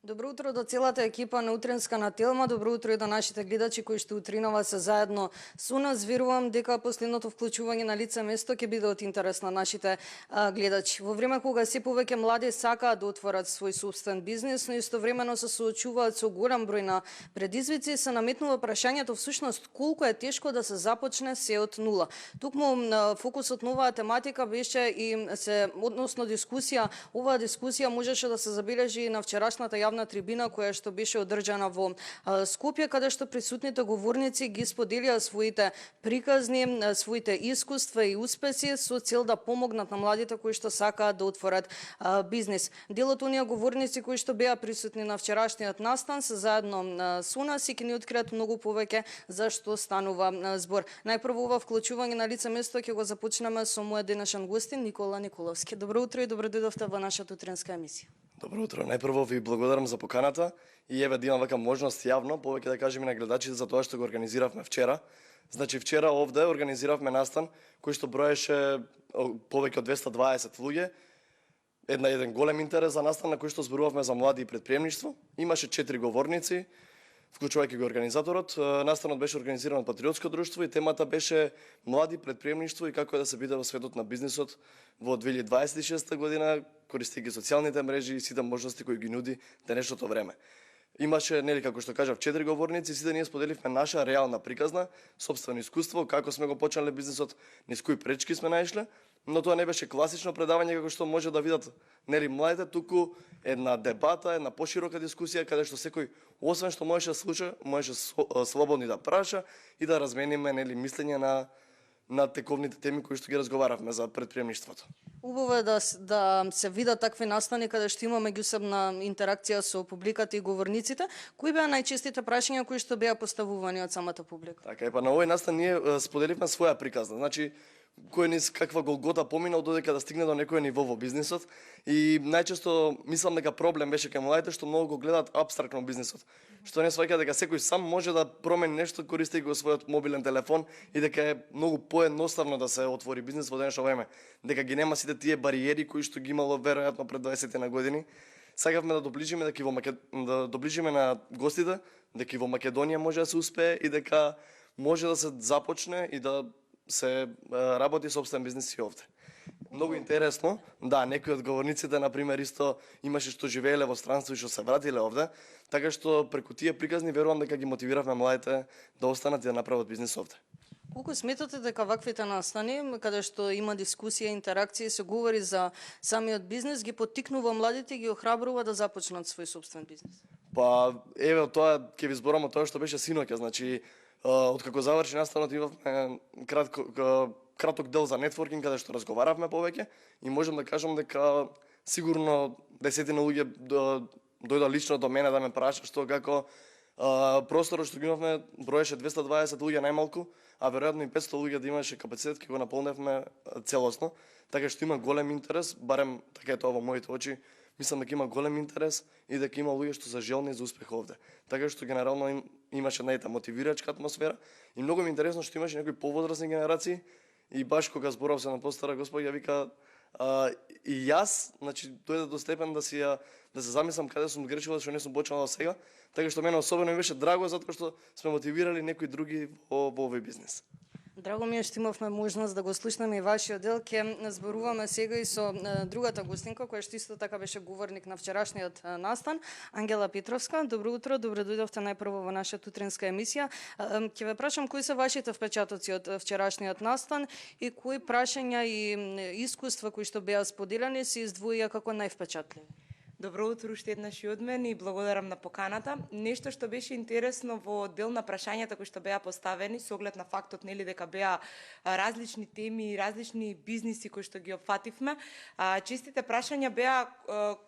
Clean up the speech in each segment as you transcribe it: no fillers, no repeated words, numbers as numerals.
Добро утро до целата екипа на Утренска на Телма, добро утро и до нашите гледачи кои што утринава се заедно со нас. Верувам дека последното вклучување на лице место ќе биде од интерес на нашите гледачи. Во време кога се повеќе млади сакаат да отворат свој собствен бизнис, но истовремено се соочуваат со голем број на предизвици, се наметнува прашањето всушност колку е тешко да се започне се од нула. Тукму фокусот на оваа тематика беше и се односно дискусија. Оваа дискусија можеше да се забележи и на вчерашната јавна трибина која што беше одржана во Скопје, каде што присутните говорници ги споделија своите приказни, своите искуства и успеси со цел да помогнат на младите кои што сакаат да отворат бизнис. Дел од оние говорници кои што беа присутни на вчерашниот настан се заедно со нас и ќе ни откриат многу повеќе за што станува збор. Најпрво ова вклучување на лице место ќе го започнеме со мојот денешен гостин Никола Николовски. Добро утро и добро дојдовте во нашата утренска емисија. Добро утро. Најпрво ви благодарам за поканата и еве да имам вака можност јавно повеќе да кажеме на гледачите за тоа што го организиравме вчера. Значи вчера овде организиравме настан кој што броеше повеќе од 220 луѓе. Еден голем интерес за настан на кој што зборувавме за млади и претприемништво. Имаше 4 говорници, вклучувајќи го организаторот. Настанот беше организиран од Патриотско друштво и темата беше млади, претприемништво и како е да се биде во светот на бизнисот во 2026 година, користејќи социјалните мрежи и сите можности кои ги нуди денешното време. Имаше, нели како што кажав, 4 говорници, сите ние споделивме наша реална приказна, сопствено искуство, како сме го почнале бизнисот, низ кои пречки сме наишле, но тоа не беше класично предавање како што може да видат нели младите, туку една дебата, една поширока дискусија каде што секој освен што можеше да слуша, можеше слободно да праша и да размениме нели мислење на тековните теми кои што ги разговаравме за претприемништвото. Убаво е да се видат такви настани каде што имаме меѓусебна интеракција со публиката и говорниците. Кои беа најчестите прашања кои што беа поставувани од самата публика? Така е, па на овој настан ние споделивме своја приказна. Значи, кој низ каква голгота поминал додека да стигне до некој ниво во бизнисот и најчесто мислам дека проблем беше кај младите што многу го гледаат апстрактно бизнисот. Што не сваќа дека секој сам може да промени нешто користејќи го својот мобилен телефон и дека е многу поедноставно да се отвори бизнис во денешно време, дека ги нема сите тие бариери кои што ги имало веројатно пред 20 на години. Сакавме да доближиме да доближиме на гостите дека и во Македонија може да се успее и дека може да се започне и да се работи собствен бизнис и овде. Многу интересно, да, некои од говорниците, например, исто имаше што живееле во странство и што се вратиле овде, така што преку тие приказни верувам дека ги мотивиравме младите да останат и да направат бизнис овде. Колку сметате дека ваквите настани, каде што има дискусија, интеракција и се говори за самиот бизнис, ги поттикнува младите и ги охрабрува да започнат свој собствен бизнис? Па, еве, тоа ќе ви зборам тоа што беше синоќа, значи, откако заврши настанот имавме краток дел за нетворкинг каде што разговаравме повеќе и можам да кажам дека сигурно десетина луѓе дојдоа лично до мене да ме прашаат што како просторот што ги имавме броеше 220 луѓе најмалку, а веројатно и 500 луѓе да имаше капацитет ќе го наполневме целосно, така што има голем интерес, барем така е тоа во моите очи. Мислам дека има голем интерес и дека има луѓе што се желни за успех овде. Така што генерално имаше една мотивирачка атмосфера и многу ми интересно што имаше некои повозрасни генерации и баш кога зборав се на постара господја вика и јас, значи дојде до степен да се замислам каде сум грешила што не сум почнала сега, така што мене особено ми беше драго затоа што сме мотивирали некои други во овој бизнис. Драго ми е што имавме можност да го слушнеме и вашиот дел. Ке зборуваме сега и со другата гостинка, која што исто така беше говорник на вчерашниот настан, Ангела Петровска. Добро утро, добро дојдовте најпрво во нашата утренска емисија. Ќе ве прашам кои се вашите впечатоци од вчерашниот настан и кои прашања и искуства кои што беа споделени се издвоија како највпечатливи? Добро утро уште еднаш и од мене и благодарам на поканата. Нешто што беше интересно во дел на прашањата кои што беа поставени со оглед на фактот нели дека беа различни теми, различни бизниси кои што ги опфативме. Честите прашања беа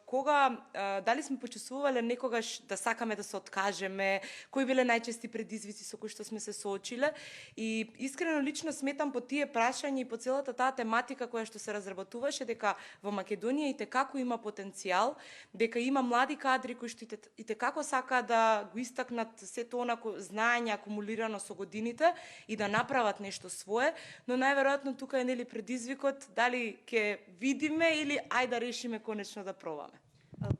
кога дали сме почувствувале некогаш да сакаме да се откажеме, кои биле најчести предизвици со кои што сме се соочиле и искрено лично сметам по тие прашања и по целата таа тематика која што се разработуваше дека во Македонија итекако има потенцијал, дека има млади кадри кои што итекако сакаат да го истакнат сето онако знаење акумулирано со годините и да направат нешто свое, но најверојатно тука е нели предизвикот дали ќе видиме или ајде да решиме конечно да пробаме.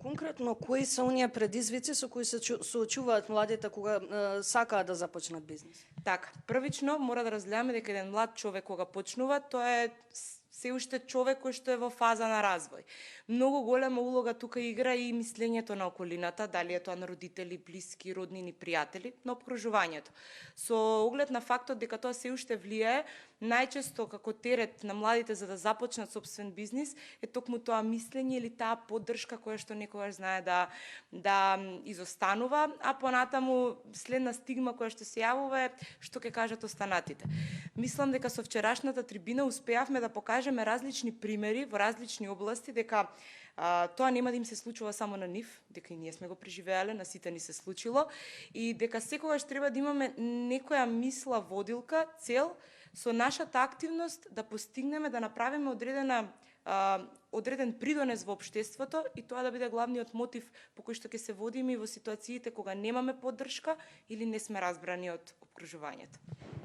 Конкретно, кои се оние предизвици со кои се соочуваат младите кога сакаат да започнат бизнис? Така, првично мора да разгледаме дека еден млад човек кога почнува, тоа е се уште човек кој што е во фаза на развој. Многу голема улога тука игра и мислењето на околината, дали е тоа на родители, блиски, роднини, пријатели, на опкружувањето. Со оглед на фактот дека тоа се уште влијае, најчесто како терет на младите за да започнат собствен бизнис е токму тоа мислење или таа поддршка која што некогаш знае да изостанува, а понатаму следна стигма која што се јавува е што ќе кажат останатите. Мислам дека со вчерашната трибина успеавме да покажеме различни примери во различни области дека тоа нема да им се случува само на нив, дека и ние сме го преживеале, на сите ни се случило и дека секогаш треба да имаме некоја мисла водилка, цел со нашата активност да постигнеме да направиме одреден придонес во општеството и тоа да биде главниот мотив по кој што ќе се водиме и во ситуациите кога немаме поддршка или не сме разбрани од опкружувањето.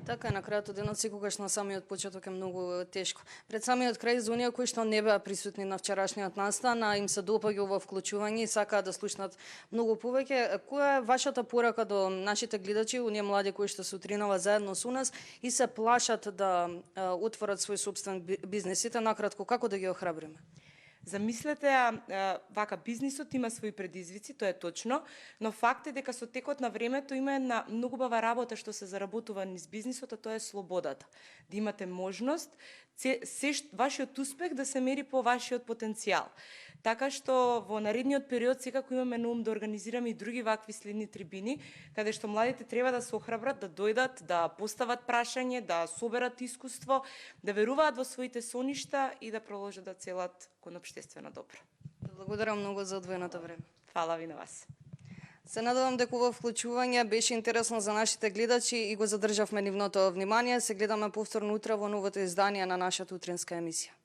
Така е, на крајот од денот секогаш на самиот почеток е многу тешко. Пред самиот крај за оние кои што не беа присутни на вчерашниот настан, а им се допаѓа ова вклучување и сакаат да слушнат многу повеќе, која е вашата порака до нашите гледачи, оние млади кои што се утринава заедно со нас и се плашат да отворат свој сопствен бизнесите, накратко како да ги охрабриме? Замислете, вака бизнисот има своји предизвици, тоа е точно, но факт е дека со текот на времето има една многу бава работа што се заработува низ бизнисот, а тоа е слободата. Да имате можност вашиот успех да се мери по вашиот потенцијал. Така што во наредниот период секако имаме на ум да организираме и други вакви следни трибини, каде што младите треба да се охрабрат, да дојдат, да постават прашање, да соберат искуство, да веруваат во своите соништа и да продолжат да целат кон општествено добро. Благодарам многу за одвоеното време. Фала ви на вас. Се надевам дека ова вклучување беше интересно за нашите гледачи и го задржавме нивното внимание. Се гледаме повторно утре во новото издание на нашата утринска емисија.